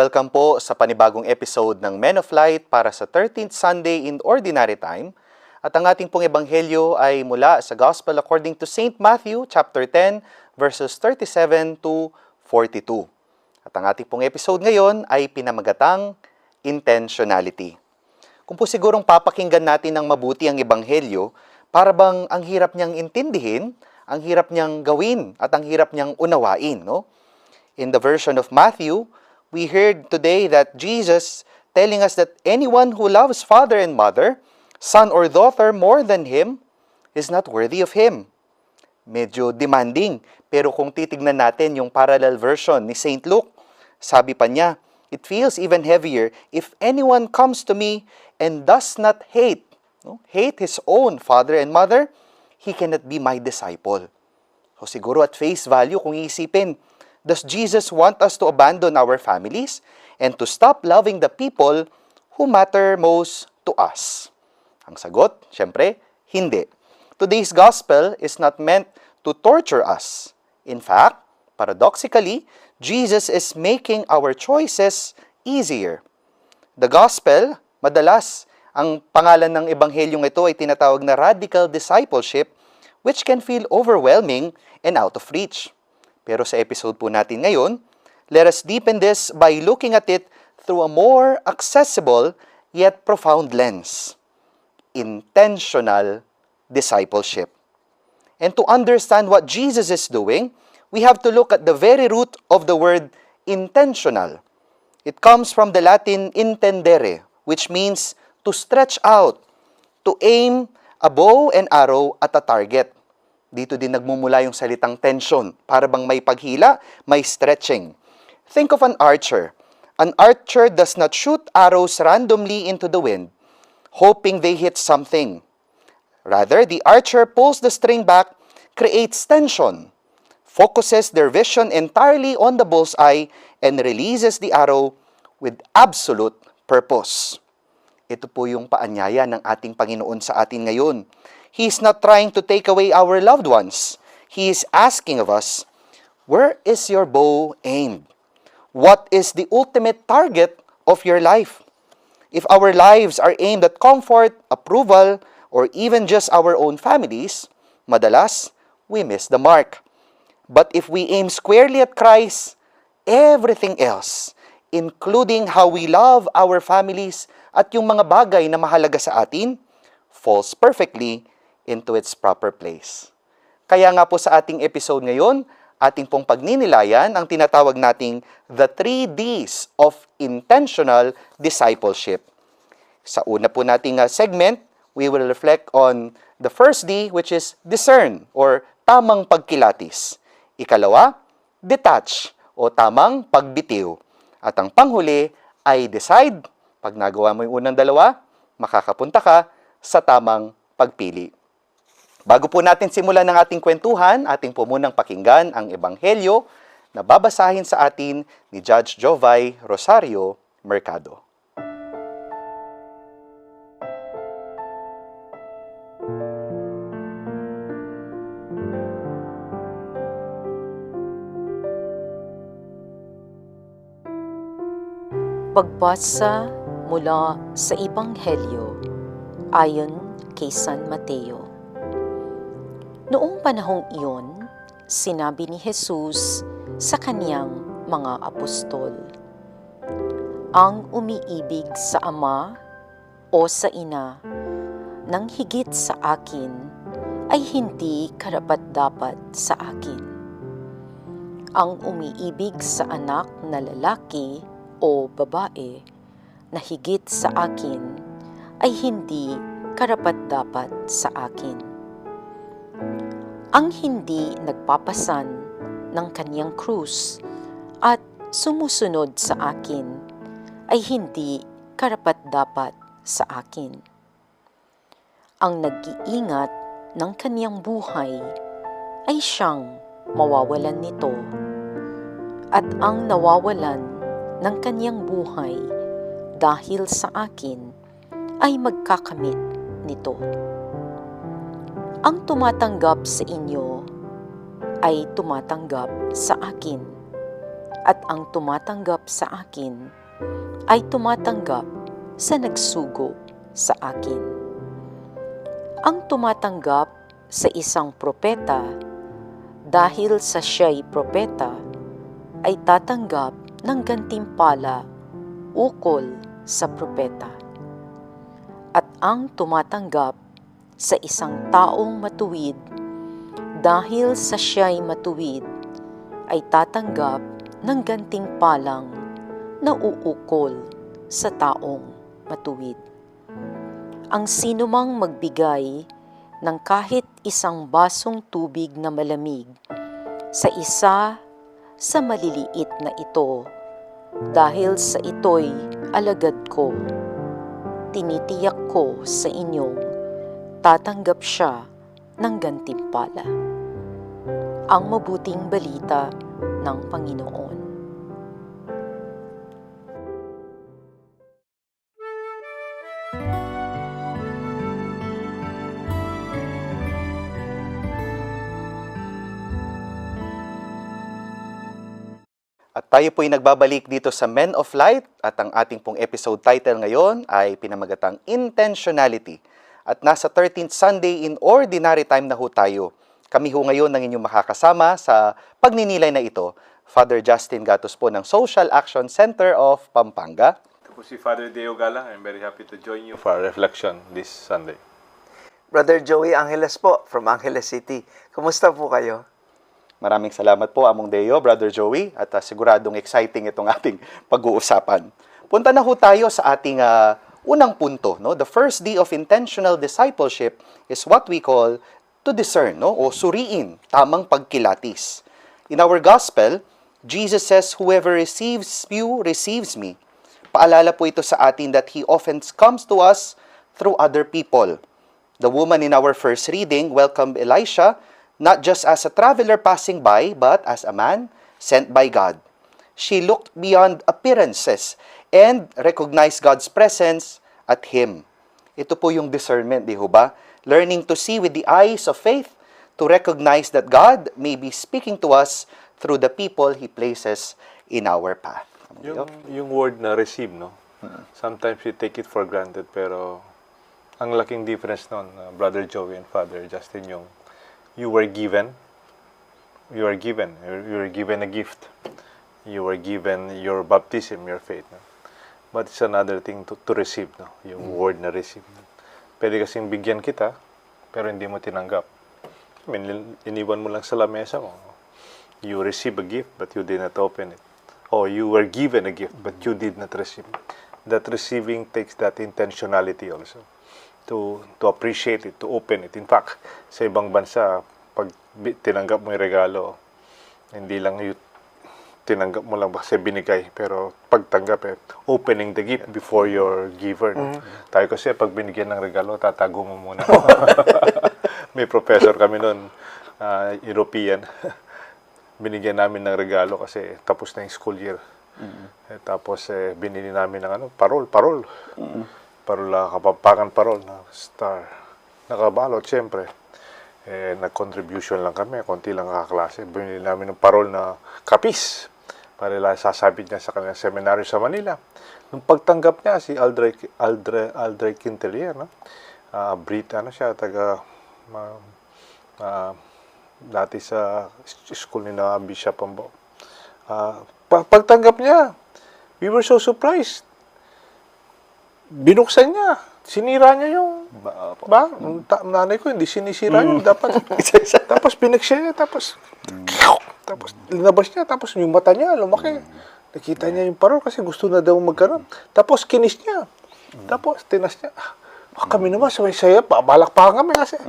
Welcome po sa panibagong episode ng Men of Light para sa 13th Sunday in Ordinary Time. At ang ating pong ebanghelyo ay mula sa Gospel according to St. Matthew, chapter 10, verses 37 to 42. At ang ating pong episode ngayon ay pinamagatang intentionality. Kung po sigurong papakinggan natin ng mabuti ang ebanghelyo, para bang ang hirap niyang intindihin, ang hirap niyang gawin, at ang hirap niyang unawain, no? In the version of Matthew, we heard today that Jesus telling us that anyone who loves father and mother, son or daughter more than him, is not worthy of him. Medyo demanding, pero kung titignan natin yung parallel version ni St. Luke, sabi pa niya, it feels even heavier if anyone comes to me and does not hate his own father and mother, he cannot be my disciple. So siguro at face value, kung iisipin, does Jesus want us to abandon our families and to stop loving the people who matter most to us? Ang sagot, syempre, hindi. Today's gospel is not meant to torture us. In fact, paradoxically, Jesus is making our choices easier. The gospel, madalas, ang pangalan ng ebanghelyong ito ay tinatawag na radical discipleship, which can feel overwhelming and out of reach. Pero sa episode po natin ngayon, let us deepen this by looking at it through a more accessible yet profound lens. Intentional discipleship. And to understand what Jesus is doing, we have to look at the very root of the word intentional. It comes from the Latin intendere, which means to stretch out, to aim a bow and arrow at a target. Dito din nagmumula yung salitang tension, para bang may paghila, may stretching. Think of an archer. An archer does not shoot arrows randomly into the wind, hoping they hit something. Rather, the archer pulls the string back, creates tension, focuses their vision entirely on the bullseye, and releases the arrow with absolute purpose. Ito po yung paanyaya ng ating Panginoon sa atin ngayon. He is not trying to take away our loved ones. He is asking of us, where is your bow aimed? What is the ultimate target of your life? If our lives are aimed at comfort, approval, or even just our own families, madalas, we miss the mark. But if we aim squarely at Christ, everything else, including how we love our families at yung mga bagay na mahalaga sa atin, falls perfectly into its proper place. Kaya nga po sa ating episode ngayon, ating pong pagninilayan ang tinatawag nating the 3 Ds of intentional discipleship. Sa una po nating segment, we will reflect on the first D, which is discern or tamang pagkilatis. Ikalawa, detach o tamang pagbitiw. At ang panghuli ay decide. Pag nagawa mo yung unang dalawa, makakapunta ka sa tamang pagpili. Bago po natin simulan ng ating kwentuhan, ating po munang pakinggan ang ebanghelyo na babasahin sa atin ni Judge Jovay Rosario Mercado. Pagbasa mula sa Ebanghelyo ayon kay San Mateo. Noong panahong iyon, sinabi ni Jesus sa kaniyang mga apostol, ang umiibig sa ama o sa ina nang higit sa akin ay hindi karapat-dapat sa akin. Ang umiibig sa anak na lalaki o babae na higit sa akin ay hindi karapat-dapat sa akin. Ang hindi nagpapasan ng kaniyang krus at sumusunod sa akin ay hindi karapat-dapat sa akin. Ang nag-iingat ng kaniyang buhay ay siyang mawawalan nito, at ang nawawalan ng kaniyang buhay dahil sa akin ay magkakamit nito. Ang tumatanggap sa inyo ay tumatanggap sa akin, at ang tumatanggap sa akin ay tumatanggap sa nagsugo sa akin. Ang tumatanggap sa isang propeta dahil sa siya'y propeta ay tatanggap ng gantimpala ukol sa propeta. At ang tumatanggap sa isang taong matuwid dahil sa siya'y matuwid ay tatanggap ng gantimpalang nauukol sa taong matuwid. Ang sinumang magbigay ng kahit isang basong tubig na malamig sa isa sa maliliit na ito dahil sa ito'y alagad ko, tinitiyak ko sa inyong tatanggap siya ng gantimpala. Ang mabuting balita ng Panginoon. At tayo po'y nagbabalik dito sa Men of Light at ang ating pong episode title ngayon ay pinamagatang Intentionality. At nasa 13th Sunday in Ordinary Time na ho tayo. Kami ho ngayon ng inyong makakasama sa pagninilay na ito. Father Justin Gatos po ng Social Action Center of Pampanga. Ito po si Father Deo Galang. I'm very happy to join you for our reflection this Sunday. Brother Joey Angeles po from Angeles City. Kumusta po kayo? Maraming salamat po, Among Deo, Brother Joey, at siguradong exciting itong ating pag-uusapan. Punta na ho tayo sa ating unang punto. No? The first D of intentional discipleship is what we call to discern, no? O suriin, tamang pagkilatis. In our gospel, Jesus says, "Whoever receives you, receives me." Paalala po ito sa atin that He often comes to us through other people. The woman in our first reading welcomed Elisha not just as a traveler passing by, but as a man sent by God. She looked beyond appearances and recognized God's presence at Him. Ito po yung discernment, di ho ba? Learning to see with the eyes of faith, to recognize that God may be speaking to us through the people He places in our path. Yung word na receive, no? Sometimes we take it for granted, pero ang laking difference nun, Brother Joey and Father Justin, yung you were given a gift. You were given your baptism, your faith. No? But it's another thing to receive, no? Yung word na receive. Pwede kasing bigyan kita, pero hindi mo tinanggap. I mean, iniwan mo lang sa lamesa mo. You receive a gift, but you did not open it. Or you were given a gift, but you did not receive it. That receiving takes that intentionality also. To appreciate it, to open it. In fact, sa ibang bansa, pag tinanggap mo yung regalo, hindi lang yung tinanggap mo lang kasi binigay, pero pagtanggap opening the gift before your giver. Tayo kasi pag binigyan ng regalo, tatago mo muna. May professor kami noon, European. Binigyan namin ng regalo kasi tapos na yung school year. Tapos binili namin ng parol. Parola, Kapampangan parol na star. Nakabalot, siyempre. Nag-contribution lang kami, konti lang kakaklase. Binili namin ng parol na kapis. Para lang sasabit niya sa kanyang seminaryo sa Manila. Nung pagtanggap niya, si Aldre Quintilier, no? Brita, siya, dati sa school ni na Bishop Ambo. Pagtanggap niya, we were so surprised. Binuksan niya. Sinira niya yung nanay ko, hindi sinisira yun. Dapat, tapos binuksan niya, tapos linabas niya, tapos yung mata niya, lumaki. Nakita niya yung parol kasi gusto na daw magkaroon. Tapos kinis niya. Tapos tinas niya. Kami naman, saya, balakpakan kami kasi,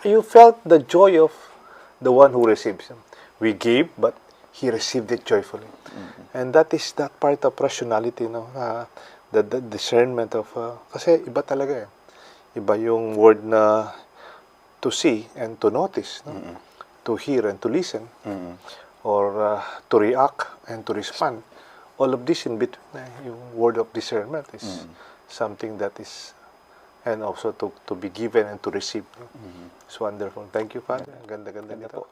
you felt the joy of the one who receives him. We gave, but he received it joyfully. And that is that part of rationality, no? The discernment of, kasi iba talaga Iba yung word na to see and to notice, no? To hear and to listen, or to react and to respond. All of this in between, yung word of discernment is something that is, and also to be given and to receive. No? It's wonderful. Thank you, Father. Ganda nito.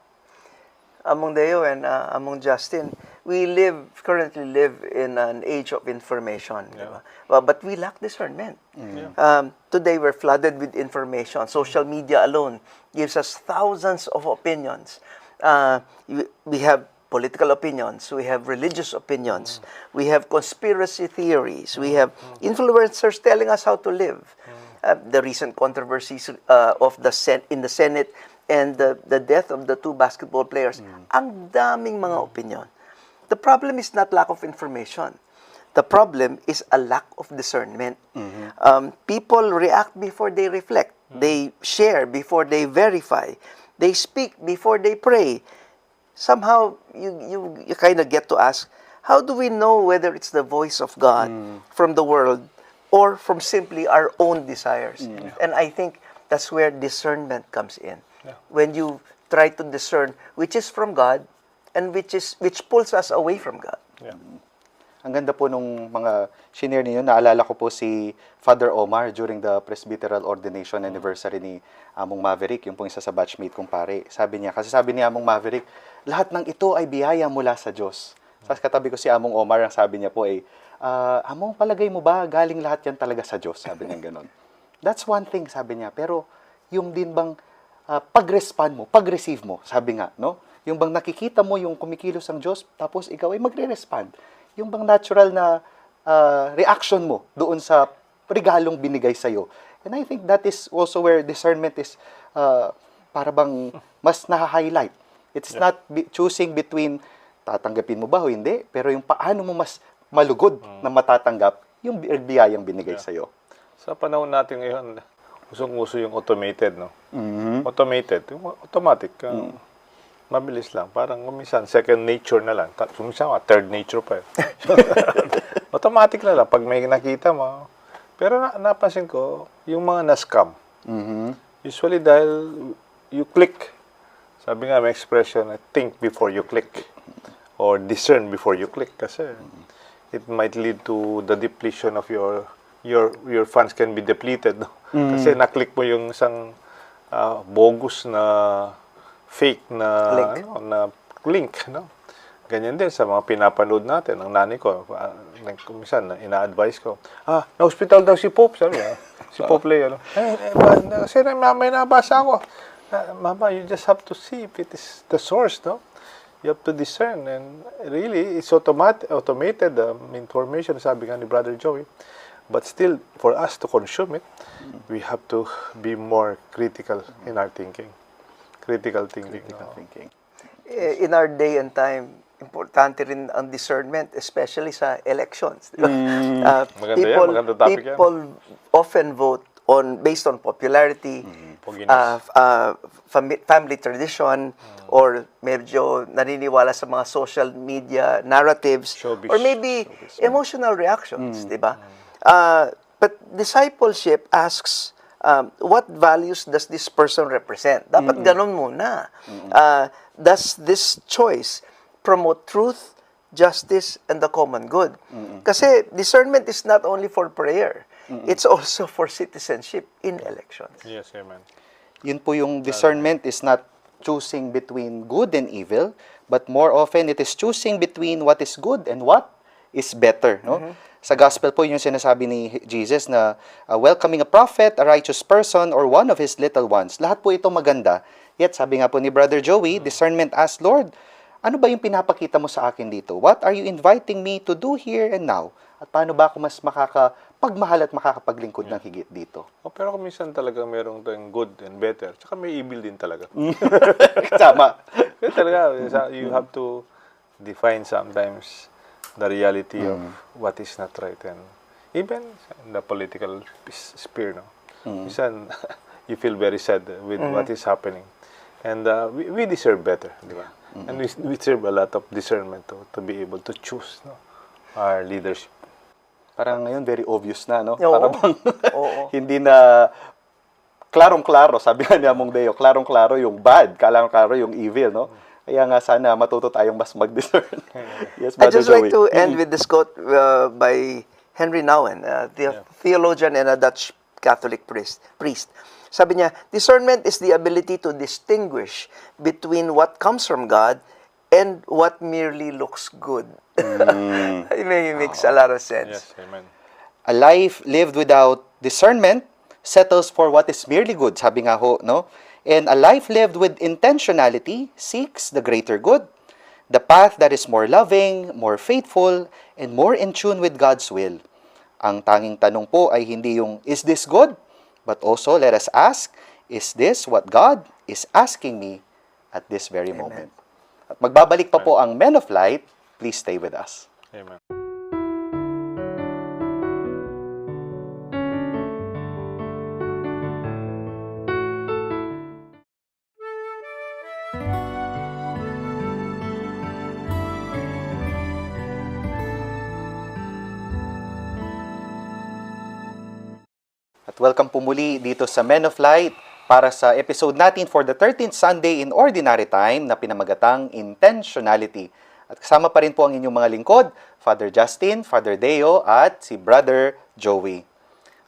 Among Deo and Among Justin, we currently live in an age of information, di ba? But we lack discernment. Today we're flooded with information. Social media alone gives us thousands of opinions. We have political opinions, we have religious opinions, we have conspiracy theories, we have influencers telling us how to live. The recent controversies in the Senate and the death of the two basketball players, ang daming mga opinion. The problem is not lack of information. The problem is a lack of discernment. People react before they reflect. They share before they verify. They speak before they pray. Somehow, you kind of get to ask, how do we know whether it's the voice of God from the world or from simply our own desires? And I think that's where discernment comes in. When you try to discern which is from God and which pulls us away from God. Ang ganda po nung mga shinare ninyo. Naalala ko po si Father Omar during the presbyteral ordination anniversary ni Among Maverick, yung pong isa sa batchmate kong pare. Sabi ni Among Maverick, lahat ng ito ay biyaya mula sa Diyos. Sa katabi ko si Among Omar, ang sabi niya po ay, Among, palagay mo ba galing lahat yan talaga sa Diyos? Sabi niya ganon. That's one thing, sabi niya. Pero yung din bang pag-respond mo, pag-receive mo, sabi nga, no? Yung bang nakikita mo yung kumikilos ang Diyos, tapos ikaw ay magre-respond. Yung bang natural na reaction mo doon sa regalong binigay sa'yo. And I think that is also where discernment is para bang mas na-highlight. It's not choosing between tatanggapin mo ba o hindi, pero yung paano mo mas malugod na matatanggap yung biyayang binigay sa'yo. Sa panahon natin ngayon, usong-uso yung automated, no? Automated, yung automatic. Mabilis lang. Parang minsan, second nature na lang. Minsan, third nature pa. Automatic na lang. Pag may nakita mo. Pero napansin ko, yung mga na-scam. Usually dahil you click. Sabi nga, may expression, think before you click. Or discern before you click. Kasi it might lead to the depletion of your funds can be depleted. No? Kasi na-click mo yung isang bogus na fake na link, no? Ganyan din sa mga pinapanood natin. Ang nanay ko, minsan, ina-advise ko, na-hospital daw si Pope, sabi niya. Si Pope Leo, kasi may nabasa ako. Mama, you just have to see if it is the source, no? You have to discern. And really, it's automated information, sabi nga ni Brother Joey. But still, for us to consume it, we have to be more critical in our thinking. Critical thinking. In our day and time, importante rin ang discernment, especially sa elections. Diba? Maganda topic yan. People often vote based on popularity, family tradition, or medyo naniniwala sa mga social media narratives, Showbiz. or maybe emotional reactions, diba? But discipleship asks, what values does this person represent? Dapat ganun muna. Does this choice promote truth, justice, and the common good? Kasi discernment is not only for prayer. It's also for citizenship in elections. Yes, amen. Yun po yung discernment is not choosing between good and evil, but more often it is choosing between what is good and what is better, no? Sa gospel po yung sinasabi ni Jesus na welcoming a prophet, a righteous person, or one of his little ones. Lahat po ito maganda. Yet sabi nga po ni Brother Joey, discernment asks, Lord, ano ba yung pinapakita mo sa akin dito? What are you inviting me to do here and now? At paano ba ako mas makakapagmahal at makakapaglingkod ng higit dito? Pero kung minsan talaga merong tayong good and better, tsaka may evil din talaga. Tama. Kaya talaga, you have to define sometimes the reality of what is not right. And even in the political sphere, no? Minsan, you feel very sad with what is happening. And we deserve better, di ba? And we deserve a lot of discernment to be able to choose, no, our leadership. Parang ngayon, very obvious na, no? Oo. Parang Oo. hindi na klarong-klaro, sabi nga ni Among Deo, klarong-klaro yung bad, klarong-klaro yung evil, no? Kaya nga sana matuto tayong mas mag-discern. Yes, I'd Brother just like Joey. to end with this quote by Henry Nouwen, the theologian and a Dutch Catholic priest. Sabi niya, discernment is the ability to distinguish between what comes from God and what merely looks good. It makes a lot of sense. Yes, amen. A life lived without discernment settles for what is merely good, sabi nga ho, no? And a life lived with intentionality seeks the greater good, the path that is more loving, more faithful, and more in tune with God's will. Ang tanging tanong po ay hindi yung, is this good? But also, let us ask, is this what God is asking me at this very moment? At magbabalik pa po ang Men of Light. Please stay with us. Amen. At welcome po muli dito sa Men of Light para sa episode natin for the 13th Sunday in Ordinary Time na pinamagatang Intentionality. At kasama pa rin po ang inyong mga lingkod, Father Justin, Father Deo, at si Brother Joey.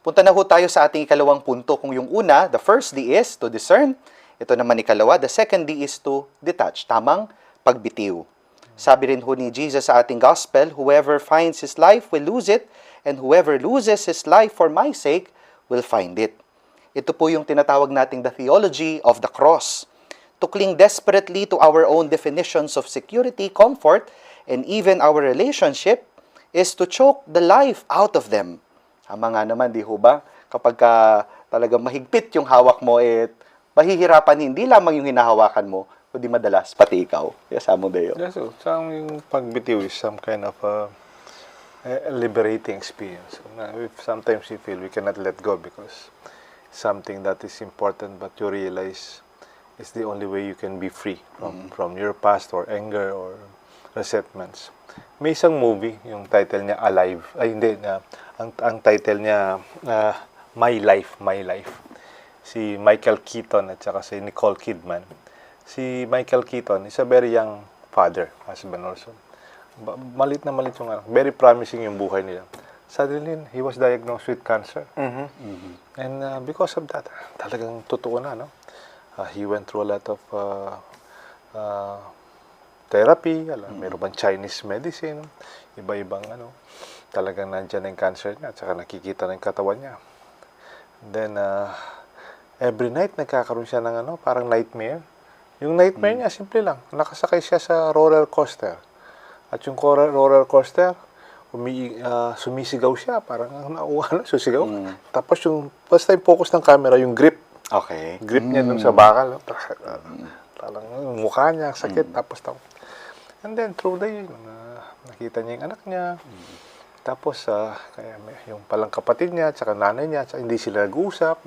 Punta na ho tayo sa ating ikalawang punto. Kung yung una, the first D is to discern. Ito naman ikalawa, the second D is to detach. Tamang pagbitiw. Sabi rin ho ni Jesus sa ating gospel, whoever finds his life will lose it, and whoever loses his life for my sake will find it. Ito po yung tinatawag nating the theology of the cross. To cling desperately to our own definitions of security, comfort, and even our relationship is to choke the life out of them. Tama nga naman, di ho ba? Kapag talagang mahigpit yung hawak mo, mahihirapan hindi lamang yung hinahawakan mo, kundi madalas pati ikaw. Yes, Amo Deo. Yes, so yung pagbitiw is some kind of a liberating experience. If sometimes you feel we cannot let go because something that is important, but you realize it's the only way you can be free from your past or anger or resentments. May isang movie, yung title niya Alive. Ay, hindi. Ang title niya My Life, My Life. Si Michael Keaton at saka si Nicole Kidman. Si Michael Keaton is a very young father, husband also. Malit na malit yung anak. Very promising yung buhay nila. Suddenly, he was diagnosed with cancer. And because of that, talagang totoo na, no? He went through a lot of therapy, meron bang Chinese medicine, iba-ibang talagang nandyan na yung cancer niya, at saka nakikita na yung katawan niya. And then, every night, nagkakaroon siya ng parang nightmare. Yung nightmare niya, simple lang. Nakasakay siya sa roller coaster. At yung roller coaster, sumisigaw siya, parang nauuha na, susigaw. Tapos yung first time focus ng camera, yung grip. Okay. Grip niya dun sa bakal. Talang mukha niya, sakit. Tapos, and then through the nakita niya yung anak niya. Tapos, kaya yung palang kapatid niya, tsaka nanay niya, tsaka hindi sila nag-uusap.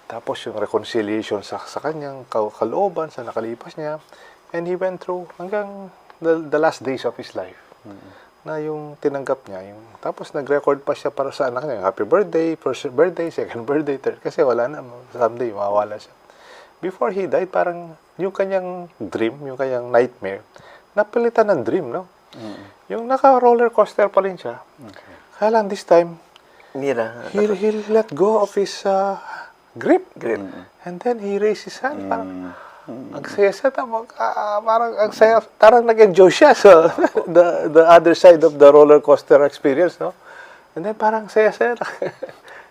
Tapos yung reconciliation sa kanyang kalooban, sa nakalipas niya. And he went through hanggang the last days of his life. Na yung tinanggap niya, tapos nag-record pa siya para sa anak niya, happy birthday, first birthday, second birthday, third, kasi wala na, someday mawawala siya. Before he died, parang yung kanyang dream, yung kanyang nightmare, napilitan ng dream, no? Yung naka-roller coaster pa rin siya. Kaya lang this time, he let go of his grip. And then he raised his hand, parang, ang saya siya, parang ang saya, parang nag-enjoy siya sa the other side of the roller coaster experience, no? And then parang saya-saya.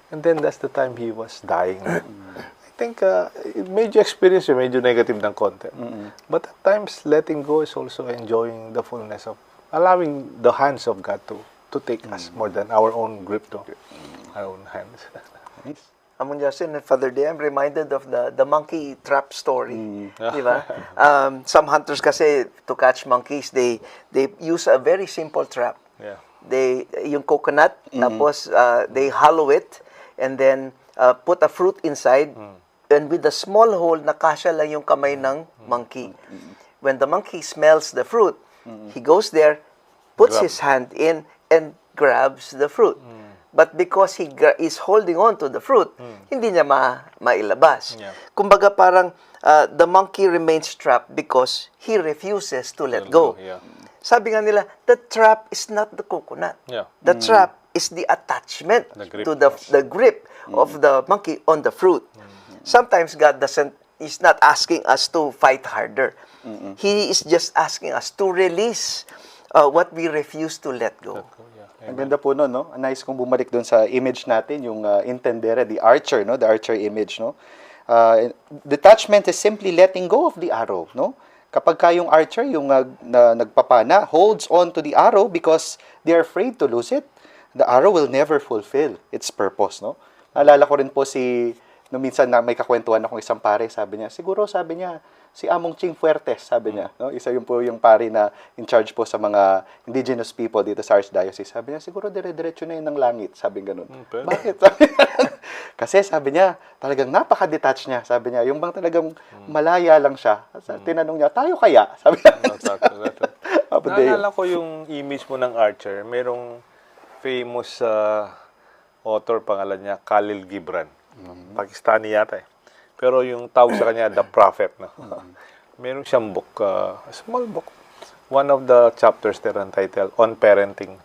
And then that's the time he was dying. I think medyo experience yung medyo negative ng konti. But at times, letting go is also enjoying the fullness of, allowing the hands of God to take us more than our own grip, no? Our own hands. Among Justin and Father Day, I'm reminded of the monkey trap story. Di ba? Some hunters kasi, to catch monkeys, they use a very simple trap. Yeah. Yung coconut, tapos they hollow it, and then put a fruit inside, and with a small hole, nakasya lang yung kamay ng monkey. When the monkey smells the fruit, he goes there, puts his hand in, and grabs the fruit. But because he is holding on to the fruit, hindi niya mailabas. Yeah. Kumbaga parang the monkey remains trapped because he refuses to let go. Yeah. Sabi nga nila, the trap is not the coconut. Yeah. The trap is the attachment The grip. to the grip of the monkey on the fruit. Sometimes God doesn't He's not asking us to fight harder. He is just asking us to release what we refuse to let go. Yeah. Ang ganda po nun, no? Nice kung bumalik doon sa image natin, yung intendere, the archer, no? The archer image, no? Detachment is simply letting go of the arrow, no? Kapag ka yung archer, yung nagpapana, holds on to the arrow because they are afraid to lose it, the arrow will never fulfill its purpose, no? Naalala ko rin po nung minsan na may kakwentuhan akong isang pare, sabi niya, si Among Ching Fuertes, sabi niya, no? Isa yun po yung pare na in charge po sa mga indigenous people dito sa Archdiocese. Sabi niya, siguro dire-diretso na yun ng langit, sabi ganun. Pwede. Bakit? Sabi niya, kasi sabi niya, talagang napaka-detach niya. Sabi niya, yung bang talagang malaya lang siya. Tinanong niya, tayo kaya? Sabi niya. Apo Deo. Naalala ko yung image mo ng Archer. Merong famous author, pangalan niya, Khalil Gibran. Pakistani yata eh. Pero yung tawag sa kanya, The Prophet. No? Meron siyang book, a small book. One of the chapters there entitled On Parenting.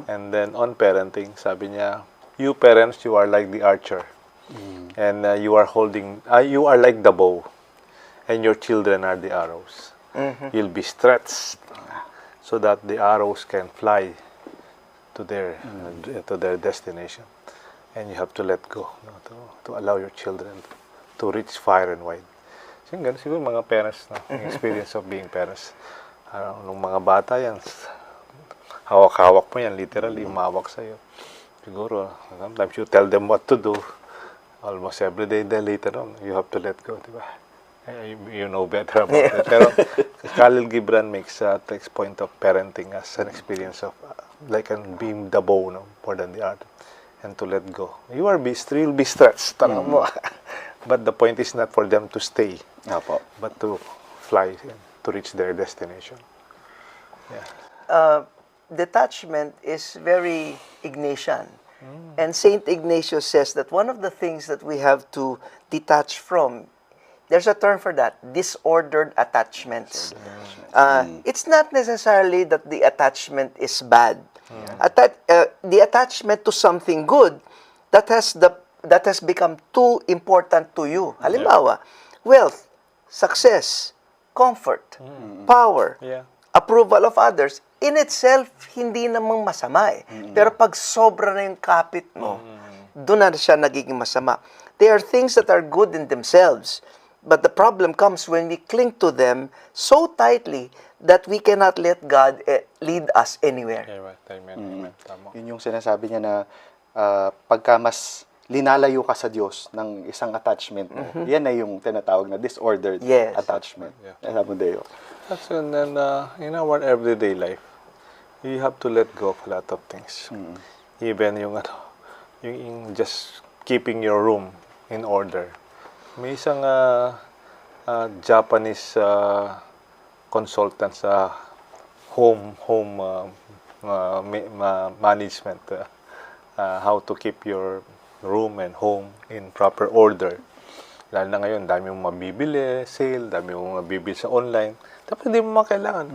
And then on parenting, sabi niya, you parents, you are like the archer. And you are like the bow. And your children are the arrows. You'll be stretched so that the arrows can fly to their destination. And you have to let go, no, to allow your children to reach far and wide. Siguro mga parents, no, yung experience of being parents. Nung mga bata yan, hawak-hawak mo yan, literally, umawak sa'yo. Siguro, sometimes you tell them what to do. Almost every day, then later on, you have to let go, di ba? You know better about it. Pero Khalil Gibran takes point of parenting as an experience of, like being the bow, no, more than the art. And to let go. You'll be stretched. Mo. But the point is not for them to stay, but to fly and to reach their destination. Yeah. Detachment is very Ignatian. And Saint Ignatius says that one of the things that we have to detach from, there's a term for that, disordered attachments. It's not necessarily that the attachment is bad. The attachment to something good that has become too important to you. Halimbawa, wealth, success, comfort, power, approval of others, in itself, hindi namang masama eh. Pero pag sobra na yung kapit mo, doon na siya nagiging masama. They are things that are good in themselves. But the problem comes when we cling to them so tightly that we cannot let God lead us anywhere. Yeah, right. Amen. Tama. Yun yung sinasabi niya na pagka mas linalayo ka sa Diyos ng isang attachment mo, yan na yung tinatawag na disordered attachment. Alam mo, Deo. And then in our everyday life, you have to let go of a lot of things. Even yung just keeping your room in order. May isang Japanese consultant sa home management, how to keep your room and home in proper order. Lalo na ngayon, dami mong mabibili, sale, dami mong mabibili sa online. Tapos hindi mo makailangan.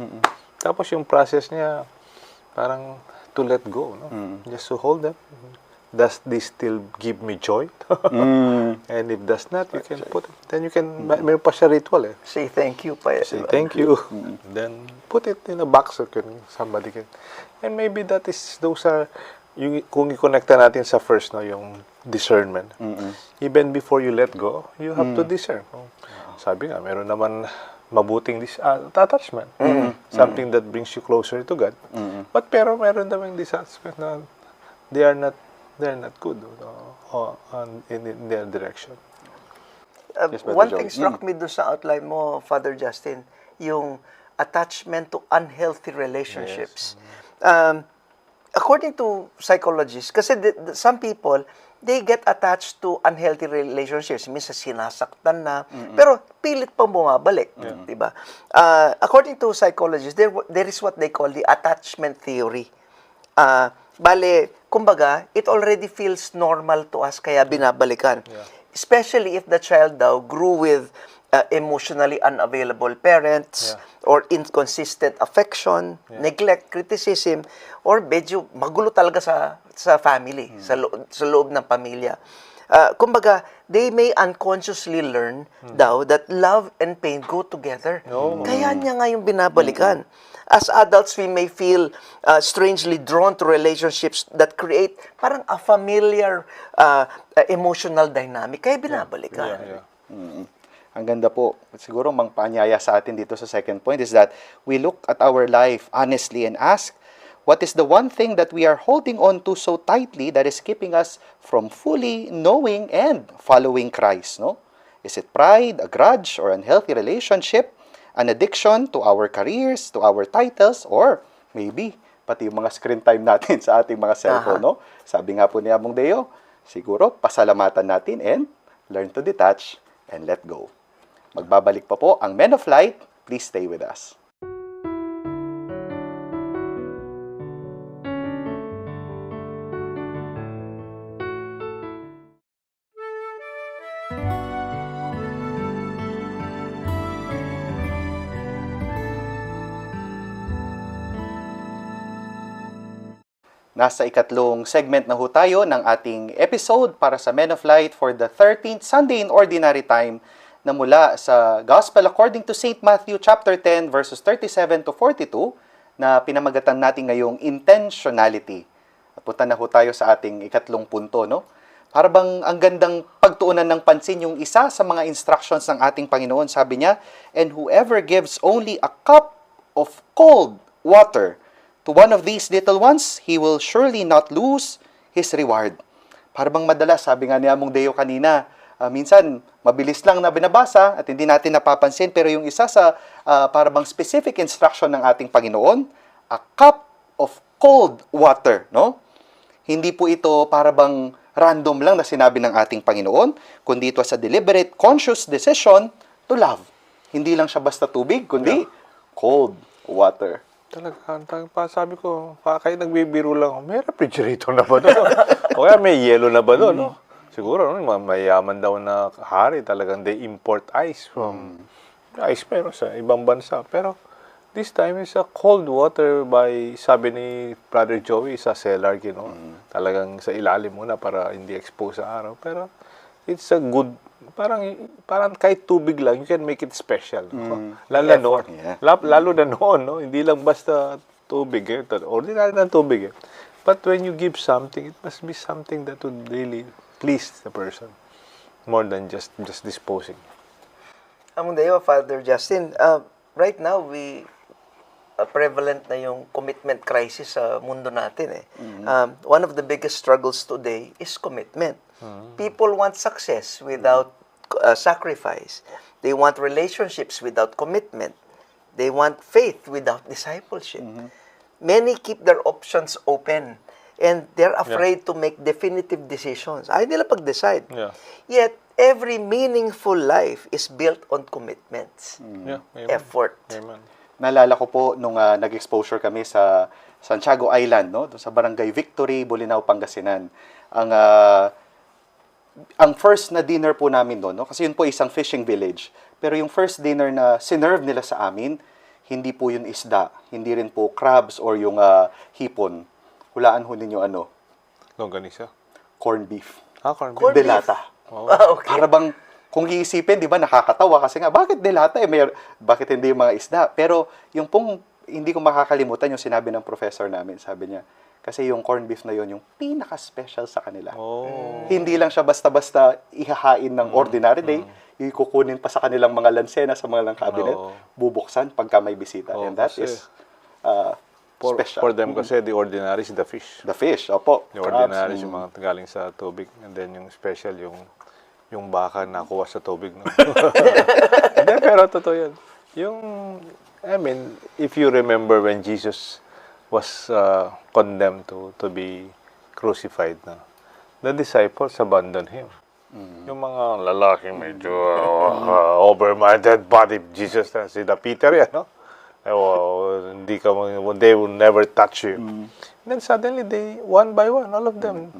Tapos yung process niya, parang to let go, no? Just to hold them. Does this still give me joy? And if does not, you can put it. Then you can, mayroon pa siya ritual eh. Say thank you pa. Say thank you. Then put it in a box so somebody can. And maybe those are, kung i-connecta natin sa first, no, yung discernment. Even before you let go, you have to discern. Sabi nga, meron naman mabuting attachment. Something that brings you closer to God. But pero meron naman attachment na they're not good in their direction. One thing struck me doon sa outline mo, Father Justin, yung attachment to unhealthy relationships. According to psychologists, kasi some people, they get attached to unhealthy relationships. Minsan sinasaktan na, pero pilit pa bumabalik. Diba? According to psychologists, there is what they call the attachment theory. Bale, kumbaga, it already feels normal to us, kaya binabalikan. Especially if the child daw grew with emotionally unavailable parents, or inconsistent affection, neglect, criticism, or medyo magulo talaga sa family, sa loob ng pamilya. Kumbaga, they may unconsciously learn daw that love and pain go together. Kaya niya nga yung binabalikan. As adults, we may feel strangely drawn to relationships that create parang a familiar emotional dynamic. Kaya binabalikan. Yeah. Ang ganda po. Siguro mangpaanyaya sa atin dito sa second point is that we look at our life honestly and ask, what is the one thing that we are holding on to so tightly that is keeping us from fully knowing and following Christ? No? Is it pride, a grudge, or unhealthy relationship? An addiction to our careers, to our titles, or maybe pati yung mga screen time natin sa ating mga cellphone, no? Sabi nga po ni Among Deo, siguro pasalamatan natin and learn to detach and let go. Magbabalik pa po ang Men of Light. Please stay with us. Nasa ikatlong segment na ho tayo ng ating episode para sa Men of Light for the 13th Sunday in Ordinary Time na mula sa Gospel according to St. Matthew chapter 10 verses 37 to 42 na pinamagatan natin ngayong intentionality. At punta na ho tayo sa ating ikatlong punto, no? Para bang ang gandang pagtuunan ng pansin yung isa sa mga instructions ng ating Panginoon. Sabi niya, "And whoever gives only a cup of cold water to one of these little ones, he will surely not lose his reward." Para bang madalas, sabi nga ni Among Deo kanina, minsan mabilis lang na binabasa at hindi natin napapansin, pero yung isa sa para bang specific instruction ng ating Panginoon, a cup of cold water, no? Hindi po ito para bang random lang na sinabi ng ating Panginoon, kundi ito sa deliberate, conscious decision to love. Hindi lang siya basta tubig, kundi cold water. Talaga, sabi ko, kayo nagbibiro lang, may refrigerator na ba doon? O kaya may yelo na ba doon? No? Siguro, mayaman daw na hari, talagang they import ice from ice pero sa ibang bansa. Pero this time is a cold water by, sabi ni Brother Joey, sa cellar, talagang sa ilalim muna para hindi expose sa araw. Pero it's a good, parang kahit tubig lang, you can make it special. Lalo noon. Lalo na noon, no? Hindi lang basta tubig. Ordinary na tubig. But when you give something, it must be something that would really please the person more than just disposing. Among Deo, Father Justin, right now, prevalent na yung commitment crisis sa mundo natin. One of the biggest struggles today is commitment. People want success without sacrifice. They want relationships without commitment. They want faith without discipleship. Many keep their options open and they're afraid to make definitive decisions. Ayaw nila pag-decide. Yet, every meaningful life is built on commitments. Effort. Amen. Naalala ko po nung nag-exposure kami sa Santiago Island, no? Doon sa Barangay Victory, Bolinao, Pangasinan. Ang first na dinner po namin doon, no? Kasi yun po isang fishing village. Pero yung first dinner na sinerve nila sa amin, hindi po yun isda, hindi rin po crabs or yung hipon. Hulaan ho ninyo ano? Longganisa? Corned beef. Corned beef. Corned beef. Delata. Okay. Para bang, kung iisipin, di ba, nakakatawa kasi nga, bakit delata? Bakit hindi yung mga isda? Pero yung pong, hindi ko makakalimutan yung sinabi ng professor namin. Sabi niya, kasi yung corned beef na yun, yung pinaka-special sa kanila. Hindi lang siya basta-basta ihahain ng ordinary day, yung kukunin pa sa kanilang mga lansena sa mga cabinet, bubuksan pagka may bisita. And that is special. For them kasi, the ordinary is the fish. The fish, opo. The ordinary is yung mga galing sa tubig. And then yung special, yung baka nakuha sa tubig. No? Hindi, pero totoo yan. I mean, if you remember when Jesus was condemned to be crucified, the disciples abandoned him. Yung mga lalaking medyo over-minded body, Jesus, sila Peter yan, no? They will never touch you. Then suddenly, one by one, all of them,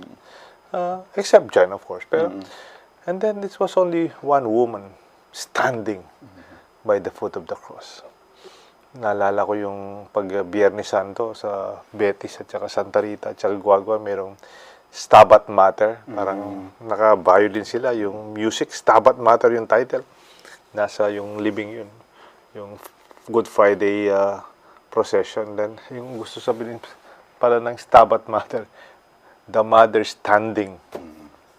except John, of course. Pero, and then this was only one woman standing by the foot of the cross. Naalala ko yung pag Biyernes Santo sa Betis at saka Santa Rita at saka Guagua, merong Stabat Mater. Parang naka-violin sila. Yung music, Stabat Mater yung title. Nasa yung living yun. Yung Good Friday procession. Then, yung gusto sabihin pala ng Stabat Mater, the mother standing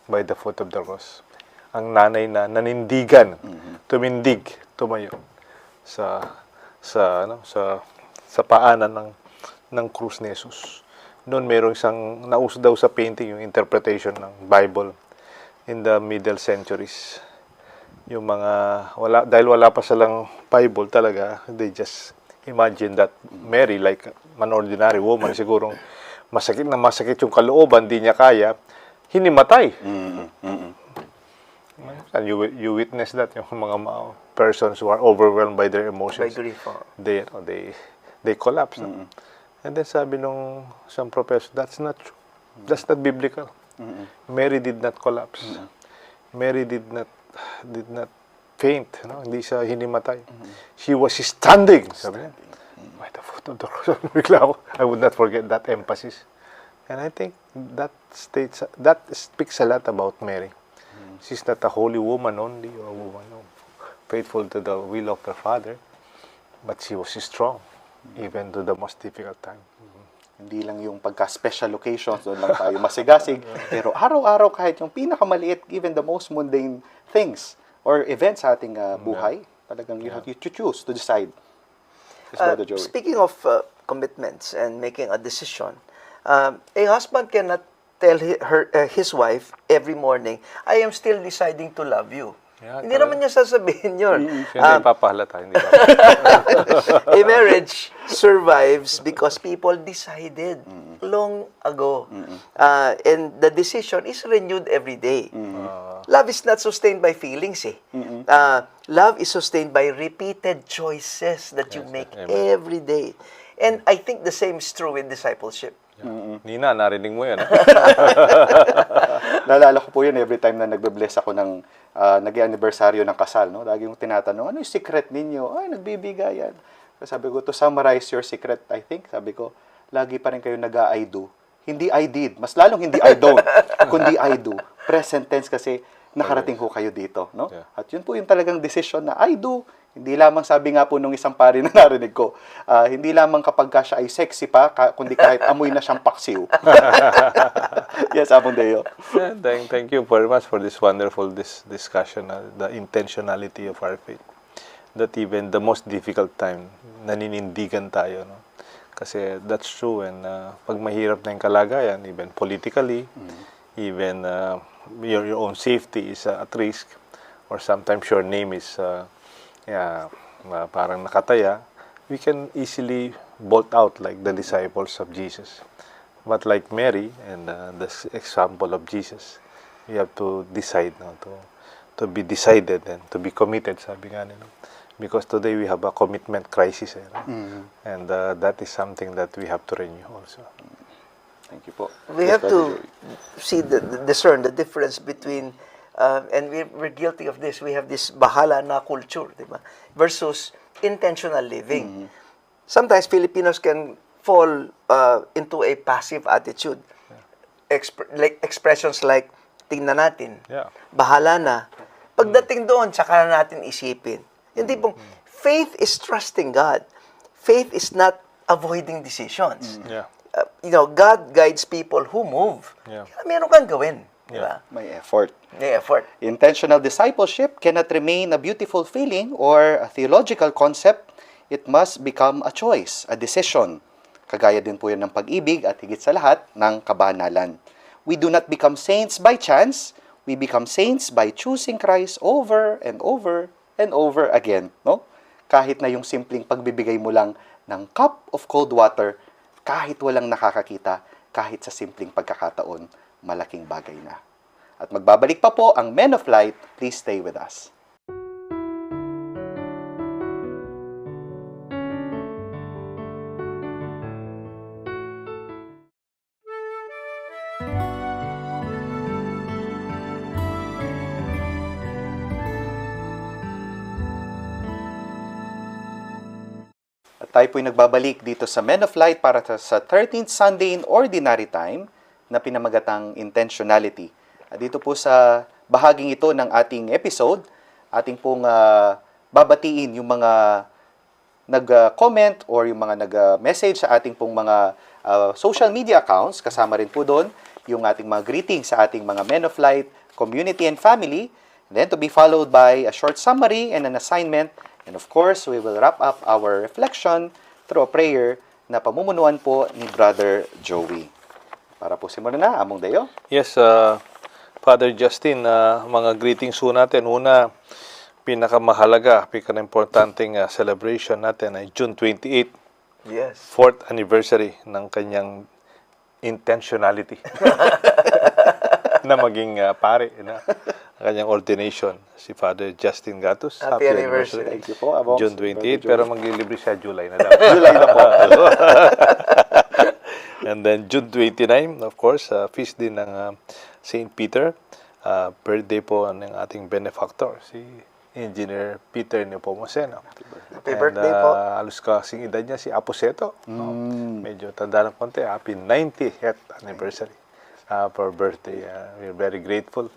by the foot of the cross. Ang nanay na nanindigan, tumindig, tumayo sa paanan ng krus ni Jesus. Noon mayroong isang nauso daw sa painting yung interpretation ng Bible in the middle centuries. Yung mga dahil wala pa silang Bible talaga, they just imagine that Mary, like an ordinary woman, sigurong masakit yung kalooban, di niya kaya, hinimatay. And you witness that, yung mga persons who are overwhelmed by their emotions. By grief. They collapse. And then sabi nung isang professor, that's not true. That's not biblical. Mary did not collapse. Mary did not faint. No? Hindi siya hinimatay. She was standing. Sabi niya, by the foot of the cross. Bigla ako, I would not forget that emphasis. And I think that speaks a lot about Mary. She's not a holy woman only, or a woman faithful to the will of her Father, but she was strong, even to the most difficult time. Hindi lang yung pagka-special occasions, doon lang tayo masigasig. Pero araw-araw kahit yung pinakamaliit, even the most mundane things or events sa ating buhay, talagang you have to choose to decide. Yes, Brother Joey. Speaking of commitments and making a decision, a husband cannot tell his wife every morning, I am still deciding to love you. Yeah, Hindi naman niya sasabihin yun. Siya hindi papahalata. Hindi A marriage survives because people decided long ago. And the decision is renewed every day. Love is not sustained by feelings. Love is sustained by repeated choices that you make every day. And I think the same is true with discipleship. Nina, narinig mo yan. Naalala ko po yun every time na nagbe-bless ako ng nag-anniversaryo ng kasal. No? Lagi yung tinatanong, ano yung secret ninyo? Ay, nagbibigayan. Sabi ko, to summarize your secret, I think, sabi ko, lagi pa rin kayo nag-I do. Hindi I did. Mas lalong hindi I don't, kundi I do. Present tense kasi nakarating ho kayo dito. No? Yeah. At yun po yung talagang decision na I do. Hindi lamang, sabi nga po nung isang pari na narinig ko, hindi lamang kapag siya ay sexy pa, kundi kahit amoy na siyang paksiw. Yes, Apong Deo. Yeah, thank you very much for this wonderful discussion, the intentionality of our faith. That even the most difficult time, naninindigan tayo. No? Kasi that's true. And pag mahirap na yung kalagayan, even politically, even your own safety is at risk, or sometimes your name is parang nakataya, we can easily bolt out like the disciples of Jesus. But like Mary and the example of Jesus, we have to decide now to be decided and to be committed, sabi nga nila. Because today we have a commitment crisis. And that is something that we have to renew also. Thank you po. We Yes, have Brother to Joey. discern the difference between and we're guilty of this. We have this bahala na culture, diba? Versus intentional living. Sometimes Filipinos can fall into a passive attitude. Like expressions like tingnan natin, bahala na. Pagdating doon, tsaka na natin isipin. Yung tipong, faith is trusting God. Faith is not avoiding decisions. God guides people who move. Kaya meron kang gawin. Diba? May effort. May effort. Intentional discipleship cannot remain a beautiful feeling or a theological concept. It must become a choice, a decision. Kagaya din po yan ng pag-ibig at higit sa lahat ng kabanalan. We do not become saints by chance. We become saints by choosing Christ over and over and over again. No? Kahit na yung simpleng pagbibigay mo lang ng cup of cold water, kahit walang nakakakita, kahit sa simpleng pagkakataon, malaking bagay na. At magbabalik pa po ang Men of Light. Please stay with us. At tayo po'y nagbabalik dito sa Men of Light para sa 13th Sunday in Ordinary Time. na pinamagatang intentionality. At dito po sa bahaging ito ng ating episode, ating pong babatiin yung mga nag-comment or yung mga nag-message sa ating pong mga social media accounts. Kasama rin po doon yung ating mga greetings sa ating mga Men of Light, community and family. And then to be followed by a short summary and an assignment. And of course, we will wrap up our reflection through a prayer na pamumunuan po ni Brother Joey. Para po simulan na, Among Dayo. Yes, Father Justin, mga greetings po natin. Una, pinakamahalaga, pinaka-importanting celebration natin ay June 28, Yes. 4th anniversary ng kanyang intentionality na maging pare na ang kanyang ordination, si Father Justin Gatus. Happy anniversary. Thank you po, Among. June 28, pero maglilibre siya July na daw. July na po. And then June 29, of course, feast din ng St. Peter. Birthday po ng ating benefactor, si Engineer Peter Nepomuceno. Happy birthday po. Halos kasing edad niya si Aposeto. Medyo tanda ng konti. Happy 90th anniversary for birthday. We're very grateful.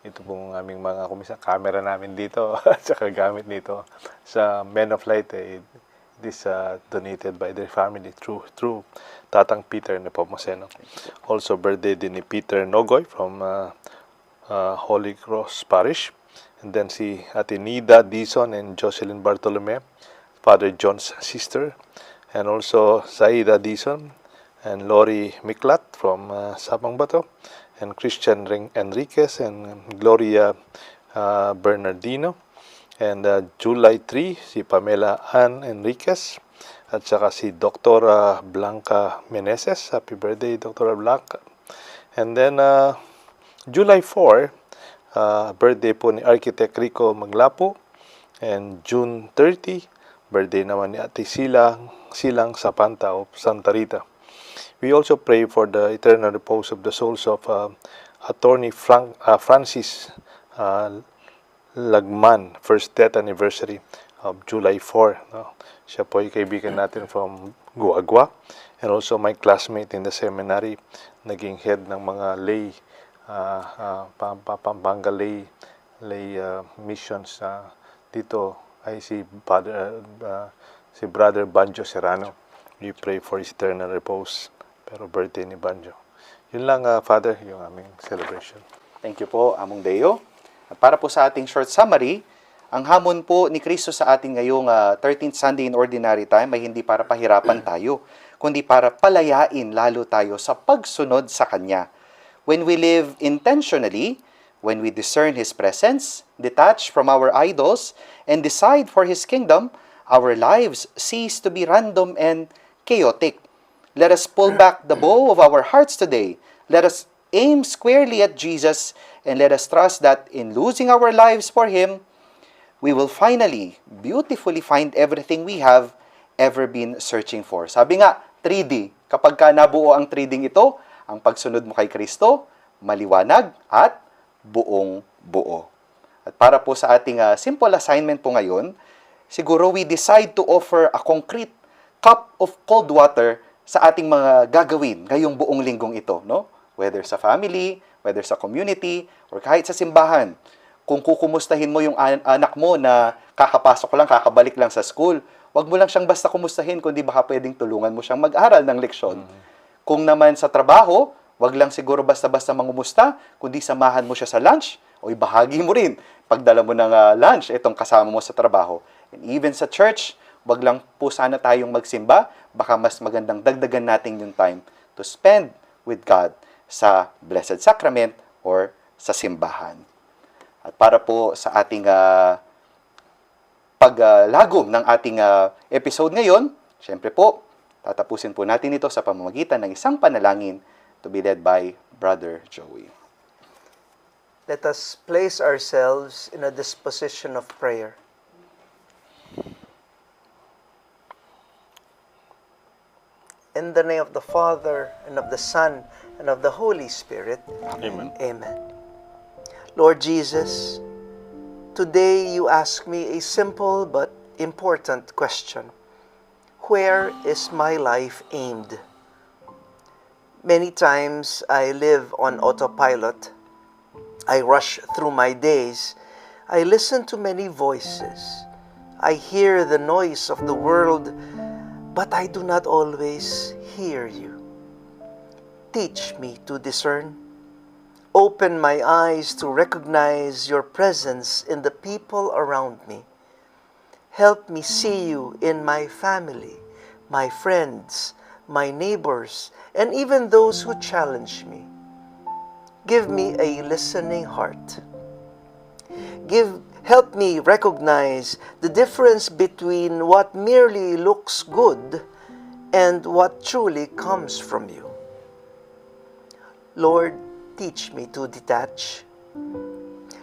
Ito pong aming mga kumisa, camera namin dito at saka gamit nito sa Men of Light. It is donated by their family through Tatang Peter Nepomuceno. Also birthday din ni Peter Nogoy from Holy Cross Parish. And then si Ate Nida Dizon and Jocelyn Bartolome, Father John's sister. And also Saida Dizon and Lori Miklat from Sabang Bato. And Christian Enriquez and Gloria Bernardino. And July 3, si Pamela Ann Enriquez. At saka si Dr. Blanca Meneses. Happy birthday, Dr. Blanca. And then July 4, birthday po ni Architect Rico Maglapo. And June 30, birthday naman ni Ate Silang Sapanta of Santa Rita. We also pray for the eternal repose of the souls of Attorney Francis Lagman, first death anniversary of July 4. No? Siya po ay kaibigan natin from Guagua. And also my classmate in the seminary, naging head ng mga lay Pampanga lay missions dito ay si Brother Banjo Serrano. We pray for his eternal repose. Pero birthday ni Banjo. Yun lang, Father, yung aming celebration. Thank you po, Among Deo. At para po sa ating short summary, ang hamon po ni Kristo sa ating ngayong 13th Sunday in Ordinary Time ay hindi para pahirapan tayo, kundi para palayain lalo tayo sa pagsunod sa Kanya. When we live intentionally, when we discern His presence, detach from our idols, and decide for His kingdom, our lives cease to be random and chaotic. Let us pull back the bow of our hearts today. Let us aim squarely at Jesus, and let us trust that in losing our lives for Him, we will finally, beautifully find everything we have ever been searching for. Sabi nga, 3D. Kapag ka nabuo ang 3D ito, ang pagsunod mo kay Kristo, maliwanag at buong buo. At para po sa ating simple assignment po ngayon, siguro we decide to offer a concrete cup of cold water sa ating mga gagawin ngayong buong linggong ito, no? Whether sa family, whether sa community, or kahit sa simbahan. Kung kukumustahin mo yung anak mo na kakapasok lang, kakabalik lang sa school, wag mo lang siyang basta kumustahin, kundi baka pwedeng tulungan mo siyang mag-aral ng leksyon. Kung naman sa trabaho, wag lang siguro basta-basta mangumusta, kundi samahan mo siya sa lunch, o ibahagi mo rin pagdala mo ng lunch itong kasama mo sa trabaho. And even sa church, wag lang po sana tayong magsimba, baka mas magandang dagdagan natin yung time to spend with God sa Blessed Sacrament or sa simbahan. At para po sa ating paglagom ng ating episode ngayon, syempre po, tatapusin po natin ito sa pamamagitan ng isang panalangin to be led by Brother Joey. Let us place ourselves in a disposition of prayer. In the name of the Father, and of the Son, and of the Holy Spirit. Amen. Amen. Lord Jesus, today you ask me a simple but important question. Where is my life aimed? Many times I live on autopilot. I rush through my days. I listen to many voices. I hear the noise of the world, but I do not always hear you. Teach me to discern. Open my eyes to recognize your presence in the people around me. Help me see you in my family, my friends, my neighbors, and even those who challenge me. Give me a listening heart. Help me recognize the difference between what merely looks good and what truly comes from you. Lord, teach me to detach.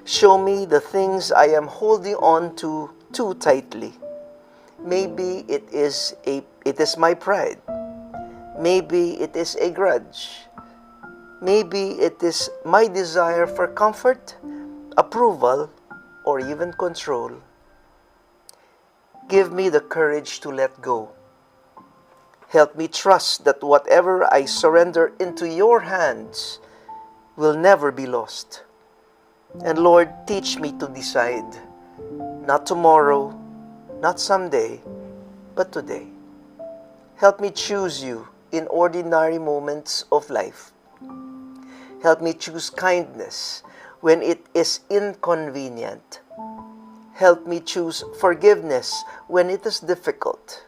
Show me the things I am holding on to too tightly. Maybe it is my pride. Maybe it is a grudge. Maybe it is my desire for comfort, approval, or even control. Give me the courage to let go. Help me trust that whatever I surrender into your hands will never be lost. And Lord, teach me to decide, not tomorrow, not someday, but today. Help me choose you in ordinary moments of life. Help me choose kindness when it is inconvenient. Help me choose forgiveness when it is difficult.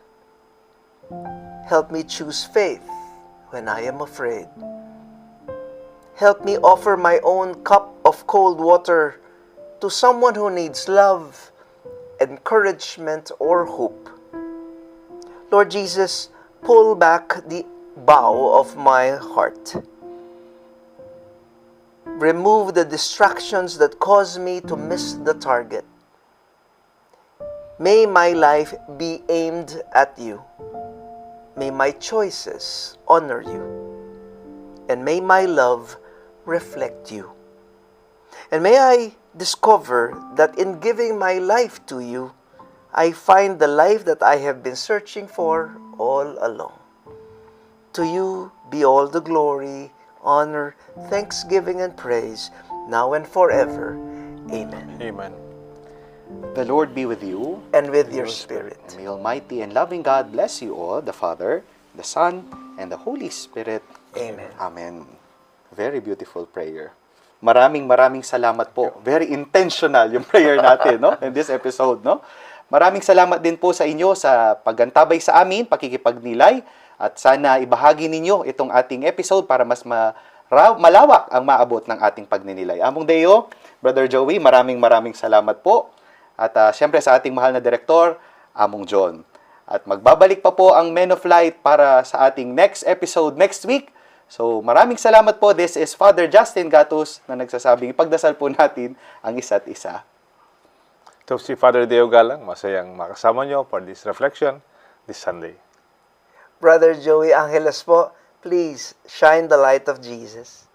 Help me choose faith when I am afraid. Help me offer my own cup of cold water to someone who needs love, encouragement, or hope. Lord Jesus, pull back the bow of my heart. Remove the distractions that cause me to miss the target. May my life be aimed at you. May my choices honor you. And may my love reflect you. And may I discover that in giving my life to you, I find the life that I have been searching for all along. To you be all the glory, honor, thanksgiving, and praise, now and forever. Amen. Amen. The Lord be with you. And with your spirit. And may Almighty and loving God bless you all, the Father, the Son, and the Holy Spirit. Amen. Amen. Very beautiful prayer. Maraming salamat po. Very intentional yung prayer natin, no? In this episode, no? Maraming salamat din po sa inyo sa paggantabay sa amin, pakikipagnilay, at sana ibahagi ninyo itong ating episode para mas malawak ang maabot ng ating pagninilay. Among Deo, Brother Joey, maraming salamat po. At siyempre sa ating mahal na direktor, Among John. At magbabalik pa po ang Men of Light para sa ating next episode next week. So maraming salamat po. This is Father Justin Gatus na nagsasabing ipagdasal po natin ang isa't isa. Ito si Father Deo Galang, masayang makasama nyo for this reflection this Sunday. Brother Joey Angeles po, please shine the light of Jesus.